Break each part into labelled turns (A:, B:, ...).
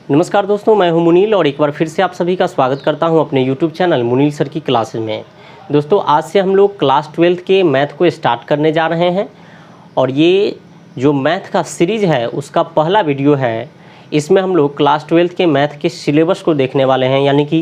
A: नमस्कार दोस्तों, मैं हूं मुनील और एक बार फिर से आप सभी का स्वागत करता हूं अपने YouTube चैनल मुनील सर की क्लासेस में। दोस्तों, आज से हम लोग क्लास 12th के मैथ को स्टार्ट करने जा रहे हैं और ये जो मैथ का सीरीज़ है उसका पहला वीडियो है। इसमें हम लोग क्लास 12th के मैथ के सिलेबस को देखने वाले हैं, यानी कि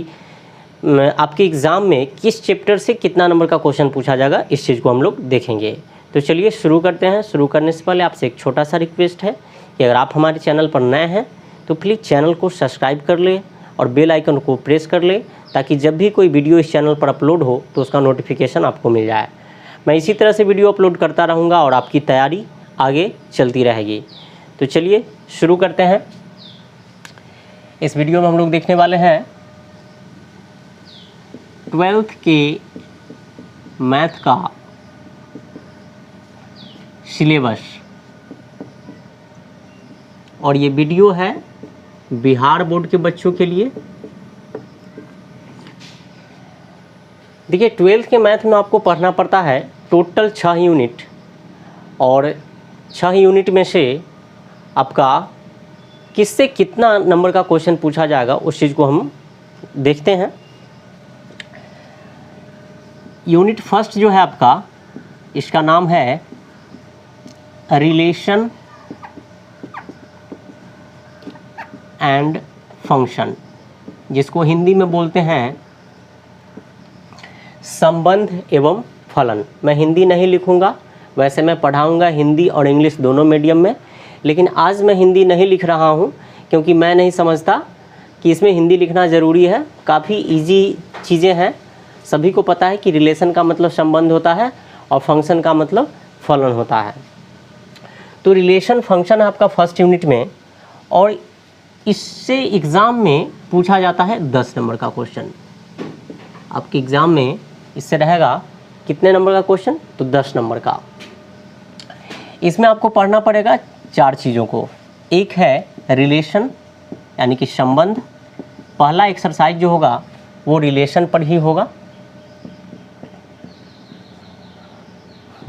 A: आपके एग्ज़ाम में किस चैप्टर से कितना नंबर का क्वेश्चन पूछा जाएगा, इस चीज़ को हम लोग देखेंगे। तो चलिए शुरू करते हैं। शुरू करने से पहले आपसे एक छोटा सा रिक्वेस्ट है कि अगर आप हमारे चैनल पर नए हैं तो प्लीज़ चैनल को सब्सक्राइब कर ले और बेल आइकन को प्रेस कर ले, ताकि जब भी कोई वीडियो इस चैनल पर अपलोड हो तो उसका नोटिफिकेशन आपको मिल जाए। मैं इसी तरह से वीडियो अपलोड करता रहूँगा और आपकी तैयारी आगे चलती रहेगी। तो चलिए शुरू करते हैं। इस वीडियो में हम लोग देखने वाले हैं 12th के मैथ का सिलेबस, और ये वीडियो है बिहार बोर्ड के बच्चों के लिए। देखिए, 12th के मैथ में आपको पढ़ना पड़ता है टोटल 6 यूनिट, और 6 यूनिट में से आपका किससे कितना नंबर का क्वेश्चन पूछा जाएगा उस चीज़ को हम देखते हैं। यूनिट फर्स्ट जो है आपका, इसका नाम है रिलेशन एंड फंक्शन, जिसको हिंदी में बोलते हैं संबंध एवं फलन। मैं हिंदी नहीं लिखूंगा, वैसे मैं पढ़ाऊंगा हिंदी और इंग्लिश दोनों मीडियम में, लेकिन आज मैं हिंदी नहीं लिख रहा हूं क्योंकि मैं नहीं समझता कि इसमें हिंदी लिखना ज़रूरी है। काफ़ी इजी चीज़ें हैं, सभी को पता है कि रिलेशन का मतलब संबंध होता है और फंक्शन का मतलब फलन होता है। तो रिलेशन फंक्शन है आपका फर्स्ट यूनिट में, और इससे एग्ज़ाम में पूछा जाता है 10 नंबर का क्वेश्चन। आपके एग्ज़ाम में इससे रहेगा कितने नंबर का क्वेश्चन, तो 10 नंबर का। इसमें आपको पढ़ना पड़ेगा 4 चीज़ों को। एक है रिलेशन यानी कि संबंध। पहला एक्सरसाइज जो होगा वो रिलेशन पर ही होगा।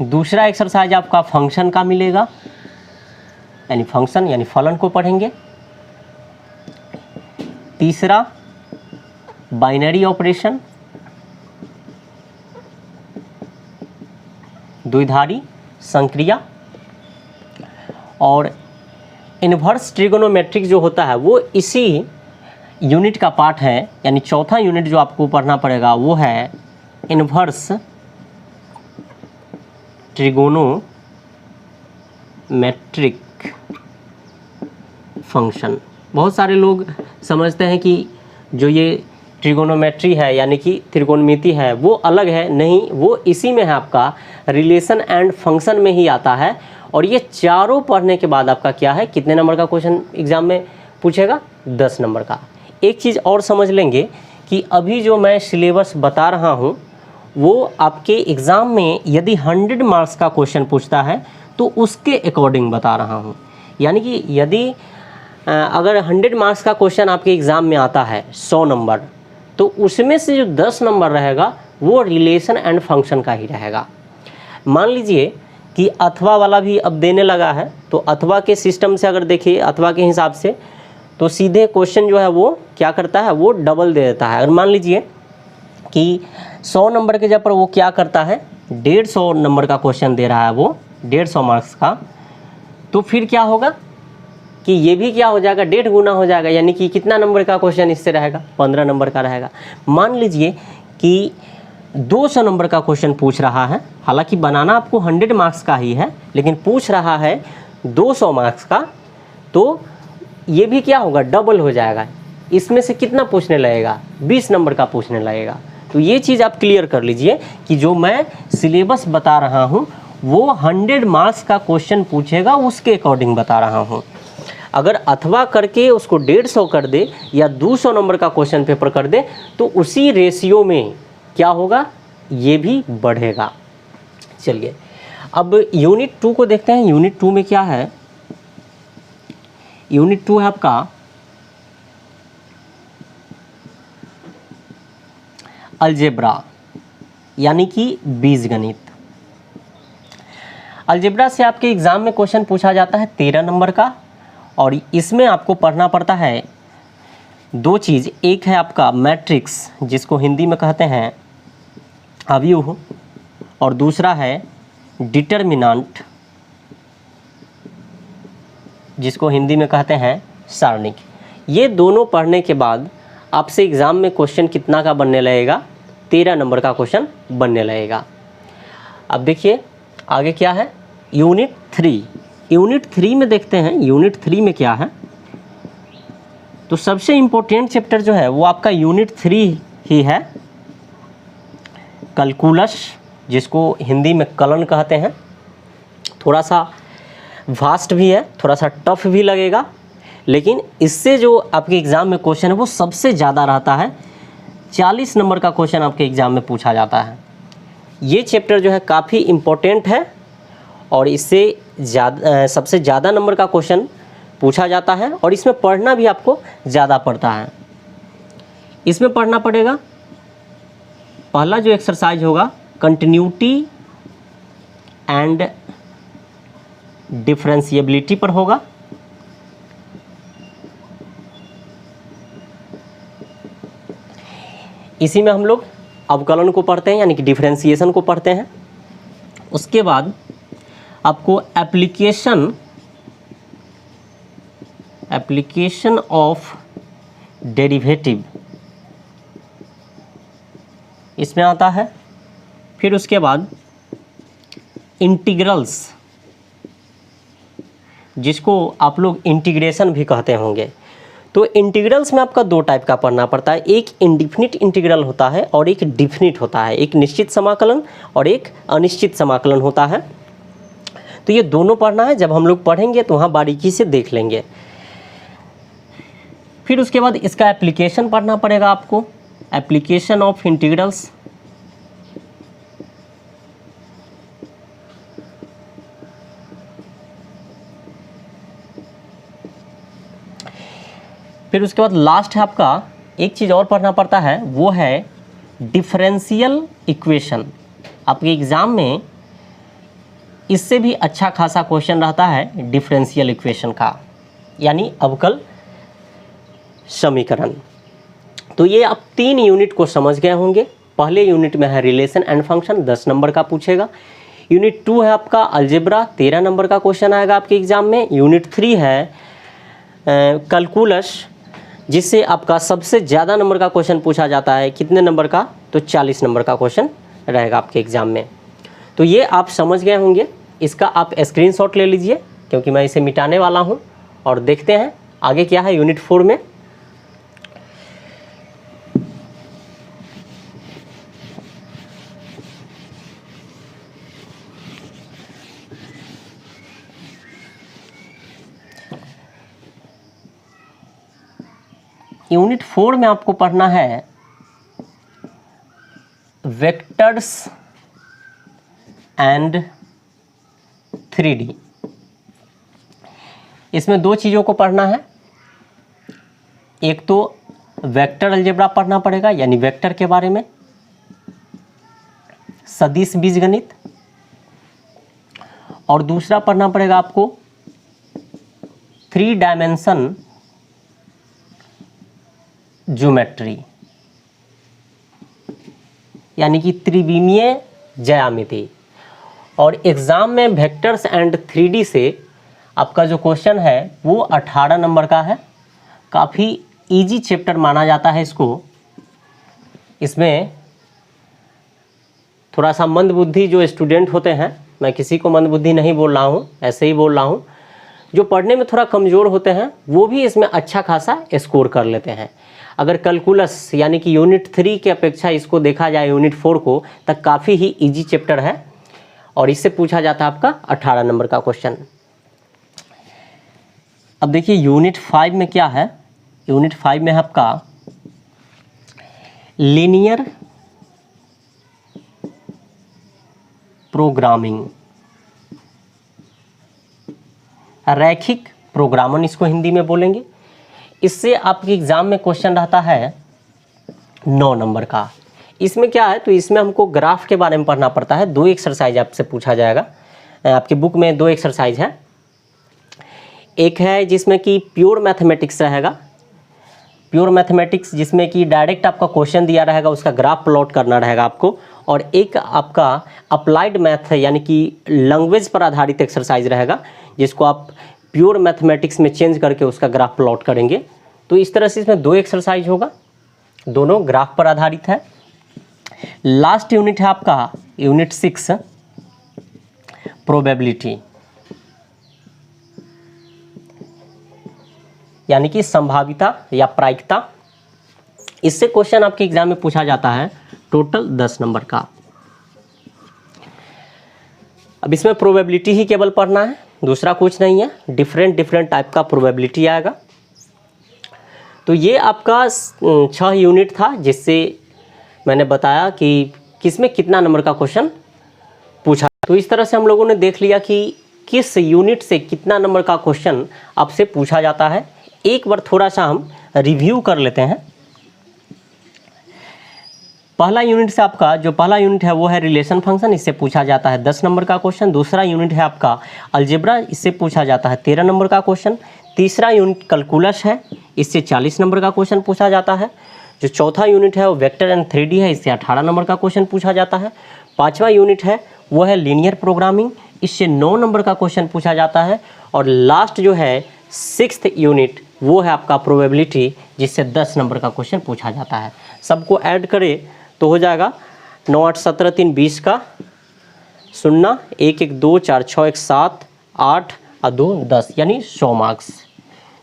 A: दूसरा एक्सरसाइज आपका फंक्शन का मिलेगा, यानी फंक्शन यानी फलन को पढ़ेंगे। तीसरा बाइनरी ऑपरेशन, द्विधारी संक्रिया, और इन्वर्स ट्रिगोनोमेट्रिक जो होता है वो इसी यूनिट का पार्ट है। यानी चौथा यूनिट जो आपको पढ़ना पड़ेगा वो है इन्वर्स ट्रिगोनोमेट्रिक फंक्शन। बहुत सारे लोग समझते हैं कि जो ये ट्रिगोनोमेट्री है यानी कि त्रिकोणमिति है वो अलग है। नहीं, वो इसी में है, आपका रिलेशन एंड फंक्शन में ही आता है। और ये चारों पढ़ने के बाद आपका क्या है, कितने नंबर का क्वेश्चन एग्जाम में पूछेगा, 10 नंबर का। एक चीज़ और समझ लेंगे कि अभी जो मैं सिलेबस बता रहा हूँ वो आपके एग्ज़ाम में यदि 100 मार्क्स का क्वेश्चन पूछता है तो उसके अकॉर्डिंग बता रहा हूँ। यानी कि यदि अगर 100 मार्क्स का क्वेश्चन आपके एग्ज़ाम में आता है 100 नंबर, तो उसमें से जो 10 नंबर रहेगा वो रिलेशन एंड फंक्शन का ही रहेगा। मान लीजिए कि अथवा वाला भी अब देने लगा है, तो अथवा के सिस्टम से अगर देखिए, अथवा के हिसाब से तो सीधे क्वेश्चन जो है वो क्या करता है, वो डबल दे देता है। अगर मान लीजिए कि 100 नंबर के जगह पर वो क्या करता है, 150 नंबर का क्वेश्चन दे रहा है, वो 150 मार्क्स का, तो फिर क्या होगा कि ये भी क्या हो जाएगा, 1.5 गुना हो जाएगा। यानी कि कितना नंबर का क्वेश्चन इससे रहेगा, 15 नंबर का रहेगा। मान लीजिए कि 200 नंबर का क्वेश्चन पूछ रहा है, हालांकि बनाना आपको 100 मार्क्स का ही है, लेकिन पूछ रहा है 200 मार्क्स का, तो ये भी क्या होगा, डबल हो जाएगा। इसमें से कितना पूछने लगेगा, 20 नंबर का पूछने लगेगा। तो ये चीज़ आप क्लियर कर लीजिए कि जो मैं सिलेबस बता रहा हूँ वो 100 मार्क्स का क्वेश्चन पूछेगा, उसके अकॉर्डिंग बता रहा हूँ। अगर अथवा करके उसको 150 कर दे या 200 नंबर का क्वेश्चन पेपर कर दे तो उसी रेशियो में क्या होगा, ये भी बढ़ेगा। चलिए अब यूनिट 2 को देखते हैं। यूनिट 2 में क्या है, यूनिट 2 है आपका अलजेब्रा यानी कि बीजगणित। अलजेब्रा से आपके एग्जाम में क्वेश्चन पूछा जाता है 13 नंबर का, और इसमें आपको पढ़ना पड़ता है दो चीज़, एक है आपका मैट्रिक्स जिसको हिंदी में कहते हैं अवयव, और दूसरा है डिटर्मिनेंट जिसको हिंदी में कहते हैं सारणिक। ये दोनों पढ़ने के बाद आपसे एग्ज़ाम में क्वेश्चन कितना का बनने लगेगा, 13 नंबर का क्वेश्चन बनने लगेगा। अब देखिए आगे क्या है, यूनिट 3। यूनिट 3 में देखते हैं, यूनिट 3 में क्या है। तो सबसे इम्पोर्टेंट चैप्टर जो है वो आपका यूनिट 3 ही है, कैलकुलस जिसको हिंदी में कलन कहते हैं। थोड़ा सा वास्ट भी है, थोड़ा सा टफ भी लगेगा, लेकिन इससे जो आपके एग्ज़ाम में क्वेश्चन है वो सबसे ज़्यादा रहता है। 40 नंबर का क्वेश्चन आपके एग्ज़ाम में पूछा जाता है। ये चैप्टर जो है काफ़ी इम्पोर्टेंट है और इससे सबसे ज़्यादा नंबर का क्वेश्चन पूछा जाता है और इसमें पढ़ना भी आपको ज़्यादा पड़ता है। इसमें पढ़ना पड़ेगा, पहला जो एक्सरसाइज होगा कंटिन्यूटी एंड डिफरेंशिएबिलिटी पर होगा। इसी में हम लोग अवकलन को पढ़ते हैं यानी कि डिफरेंशिएशन को पढ़ते हैं। उसके बाद आपको एप्लीकेशन ऑफ डेरिवेटिव इसमें आता है। फिर उसके बाद इंटीग्रल्स जिसको आप लोग इंटीग्रेशन भी कहते होंगे। तो इंटीग्रल्स में आपका दो टाइप का पढ़ना पड़ता है, एक इंडिफिनिट इंटीग्रल होता है और एक डिफिनिट होता है, एक निश्चित समाकलन और एक अनिश्चित समाकलन होता है। तो ये दोनों पढ़ना है, जब हम लोग पढ़ेंगे तो वहाँ बारीकी से देख लेंगे। फिर उसके बाद इसका एप्लीकेशन पढ़ना पड़ेगा आपको, एप्लीकेशन ऑफ इंटीग्रल्स। फिर उसके बाद लास्ट है आपका एक चीज़ और पढ़ना पड़ता है, वो है डिफरेंशियल इक्वेशन। आपके एग्ज़ाम में इससे भी अच्छा खासा क्वेश्चन रहता है डिफरेंशियल इक्वेशन का, यानी अवकल समीकरण। तो ये आप 3 यूनिट को समझ गए होंगे। पहले यूनिट में है रिलेशन एंड फंक्शन, 10 नंबर का पूछेगा। यूनिट 2 है आपका अलजेब्रा, 13 नंबर का क्वेश्चन आएगा आपके एग्ज़ाम में। यूनिट 3 है कैलकुलस, जिससे आपका सबसे ज़्यादा नंबर का क्वेश्चन पूछा जाता है। कितने नंबर का? तो 40 नंबर का क्वेश्चन रहेगा आपके एग्ज़ाम में। तो ये आप समझ गए होंगे। इसका आप स्क्रीनशॉट ले लीजिए क्योंकि मैं इसे मिटाने वाला हूँ। और देखते हैं आगे क्या है यूनिट 4 में। यूनिट 4 में आपको पढ़ना है वेक्टर्स एंड 3D। इसमें दो चीज़ों को पढ़ना है, एक तो वेक्टर अलजेब्रा पढ़ना पड़ेगा यानी वेक्टर के बारे में, सदिश बीजगणित, और दूसरा पढ़ना पड़ेगा आपको 3 डायमेंशन ज्योमेट्री यानी कि त्रिविमीय ज्यामिति। और एग्ज़ाम में वेक्टर्स एंड 3D से आपका जो क्वेश्चन है वो 18 नंबर का है। काफ़ी इजी चैप्टर माना जाता है इसको। इसमें थोड़ा सा मंदबुद्धि जो स्टूडेंट होते हैं, मैं किसी को मंदबुद्धि नहीं बोल रहा हूँ, ऐसे ही बोल रहा हूँ, जो पढ़ने में थोड़ा कमज़ोर होते हैं वो भी इसमें अच्छा खासा स्कोर कर लेते हैं। अगर कैलकुलस यानी कि यूनिट 3 की अपेक्षा इसको देखा जाए यूनिट 4 को, तब काफ़ी ही इजी चैप्टर है और इससे पूछा जाता है आपका 18 नंबर का क्वेश्चन। अब देखिए यूनिट 5 में क्या है। यूनिट 5 में है आपका लीनियर प्रोग्रामिंग, रैखिक प्रोग्रामन इसको हिंदी में बोलेंगे। इससे आपके एग्ज़ाम में क्वेश्चन रहता है 9 नंबर का। इसमें क्या है, तो इसमें हमको ग्राफ के बारे में पढ़ना पड़ता है। 2 एक्सरसाइज आपसे पूछा जाएगा। आपके बुक में 2 एक्सरसाइज है। एक है जिसमें कि प्योर मैथमेटिक्स रहेगा प्योर मैथमेटिक्स जिसमें कि डायरेक्ट आपका क्वेश्चन दिया रहेगा, उसका ग्राफ प्लॉट करना रहेगा आपको, और एक आपका अप्लाइड मैथ है यानी कि लैंग्वेज पर आधारित एक्सरसाइज रहेगा जिसको आप प्योर मैथमेटिक्स में चेंज करके उसका ग्राफ प्लॉट करेंगे। तो इस तरह से इसमें 2 एक्सरसाइज होगा, दोनों ग्राफ पर आधारित है। लास्ट यूनिट है आपका यूनिट 6 प्रोबेबिलिटी यानी कि संभाविता या प्रायिकता। इससे क्वेश्चन आपके एग्जाम में पूछा जाता है टोटल 10 नंबर का। अब इसमें प्रोबेबिलिटी ही केवल पढ़ना है, दूसरा कुछ नहीं है। डिफरेंट टाइप का प्रोबेबिलिटी आएगा। तो ये आपका 6 यूनिट था जिससे मैंने बताया कि किसमें कितना नंबर का क्वेश्चन पूछा। तो इस तरह से हम लोगों ने देख लिया कि किस यूनिट से कितना नंबर का क्वेश्चन आपसे पूछा जाता है। एक बार थोड़ा सा हम रिव्यू कर लेते हैं। पहला यूनिट से आपका जो पहला यूनिट है वो है रिलेशन फंक्शन, इससे पूछा जाता है 10 नंबर का क्वेश्चन। दूसरा यूनिट है आपका अलजेब्रा, इससे पूछा जाता है 13 नंबर का क्वेश्चन। तीसरा यूनिट कैलकुलस है, इससे 40 नंबर का क्वेश्चन पूछा जाता है। जो चौथा यूनिट है वो वेक्टर एंड 3D है, इससे 18 नंबर का क्वेश्चन पूछा जाता है। पाँचवा यूनिट है वो है लीनियर प्रोग्रामिंग, इससे 9 नंबर का क्वेश्चन पूछा जाता है। और लास्ट जो है 6th यूनिट वो है आपका प्रोबेबिलिटी, जिससे 10 नंबर का क्वेश्चन पूछा जाता है। सबको ऐड करें तो हो जाएगा 9 8 17 3 20 का 0 1 1 2 4 6 1 7 8 और 2 10 यानी 100 मार्क्स।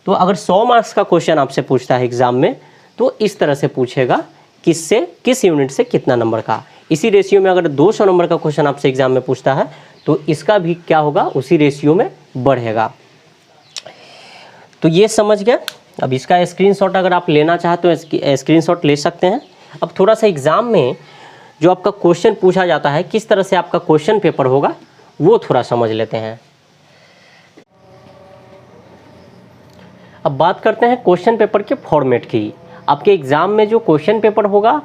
A: तो अगर 100 मार्क्स का क्वेश्चन आपसे पूछता है एग्जाम में तो इस तरह से पूछेगा किस यूनिट से कितना नंबर का। इसी रेशियो में अगर 200 नंबर का क्वेश्चन आपसे एग्जाम में पूछता है तो इसका भी क्या होगा, उसी रेशियो में बढ़ेगा। तो ये समझ गया। अब इसका स्क्रीनशॉट अगर आप लेना चाहते हो तो स्क्रीनशॉट ले सकते हैं। अब थोड़ा सा एग्ज़ाम में जो आपका क्वेश्चन पूछा जाता है, किस तरह से आपका क्वेश्चन पेपर होगा वो थोड़ा समझ लेते हैं। अब बात करते हैं क्वेश्चन पेपर के फॉर्मेट की। आपके एग्ज़ाम में जो क्वेश्चन पेपर होगा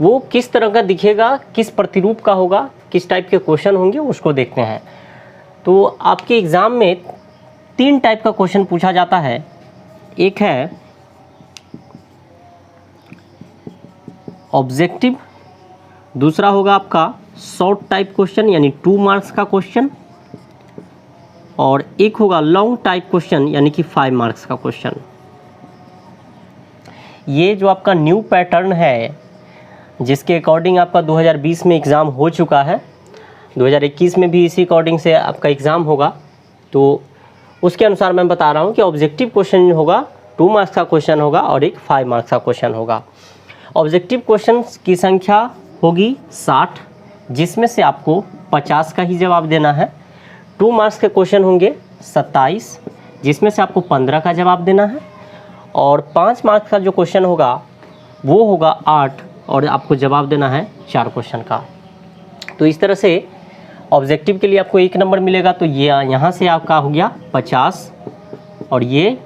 A: वो किस तरह का दिखेगा, किस प्रतिरूप का होगा, किस टाइप के क्वेश्चन होंगे उसको देखते हैं। तो आपके एग्ज़ाम में 3 टाइप का क्वेश्चन पूछा जाता है। एक है ऑब्जेक्टिव, दूसरा होगा आपका शॉर्ट टाइप क्वेश्चन यानी 2 मार्क्स का क्वेश्चन, और एक होगा लॉन्ग टाइप क्वेश्चन यानी कि 5 मार्क्स का क्वेश्चन। ये जो आपका न्यू पैटर्न है जिसके अकॉर्डिंग आपका 2020 में एग्ज़ाम हो चुका है, 2021 में भी इसी अकॉर्डिंग से आपका एग्ज़ाम होगा। तो उसके अनुसार मैं बता रहा हूँ कि ऑब्जेक्टिव क्वेश्चन होगा 2 मार्क्स का क्वेश्चन होगा और एक 5 मार्क्स का क्वेश्चन होगा। ऑब्जेक्टिव क्वेश्चन की संख्या होगी 60, जिसमें से आपको 50 का ही जवाब देना है। 2 मार्क्स के क्वेश्चन होंगे 27, जिसमें से आपको 15 का जवाब देना है। और 5 मार्क्स का जो क्वेश्चन होगा वो होगा 8 और आपको जवाब देना है 4 क्वेश्चन का। तो इस तरह से ऑब्जेक्टिव के लिए आपको 1 नंबर मिलेगा। तो ये यहाँ से आपका हो गया 50 और ये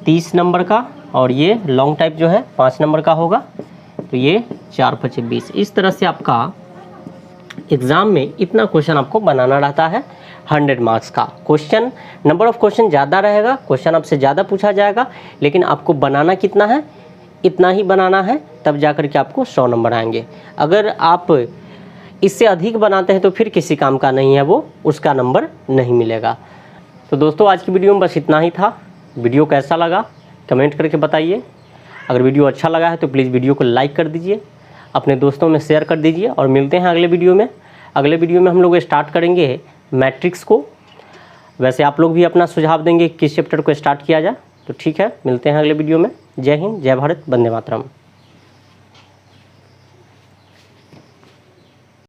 A: 30 नंबर का, और ये लॉन्ग टाइप जो है 5 नंबर का होगा। तो ये 4 5 20। इस तरह से आपका एग्ज़ाम में इतना क्वेश्चन आपको बनाना रहता है। 100 मार्क्स का क्वेश्चन, नंबर ऑफ क्वेश्चन ज़्यादा रहेगा, क्वेश्चन आपसे ज़्यादा पूछा जाएगा, लेकिन आपको बनाना कितना है, इतना ही बनाना है, तब जा कर के आपको 100 नंबर आएंगे। अगर आप इससे अधिक बनाते हैं तो फिर किसी काम का नहीं है वो, उसका नंबर नहीं मिलेगा। तो दोस्तों आज की वीडियो में बस इतना ही था। वीडियो कैसा लगा कमेंट करके बताइए। अगर वीडियो अच्छा लगा है तो प्लीज़ वीडियो को लाइक कर दीजिए, अपने दोस्तों में शेयर कर दीजिए, और मिलते हैं अगले वीडियो में। अगले वीडियो में हम लोग स्टार्ट करेंगे मैट्रिक्स को। वैसे आप लोग भी अपना सुझाव देंगे किस चैप्टर को स्टार्ट किया जाए। तो ठीक है, मिलते हैं अगले वीडियो में। जय हिंद, जय भारत, वंदे मातरम।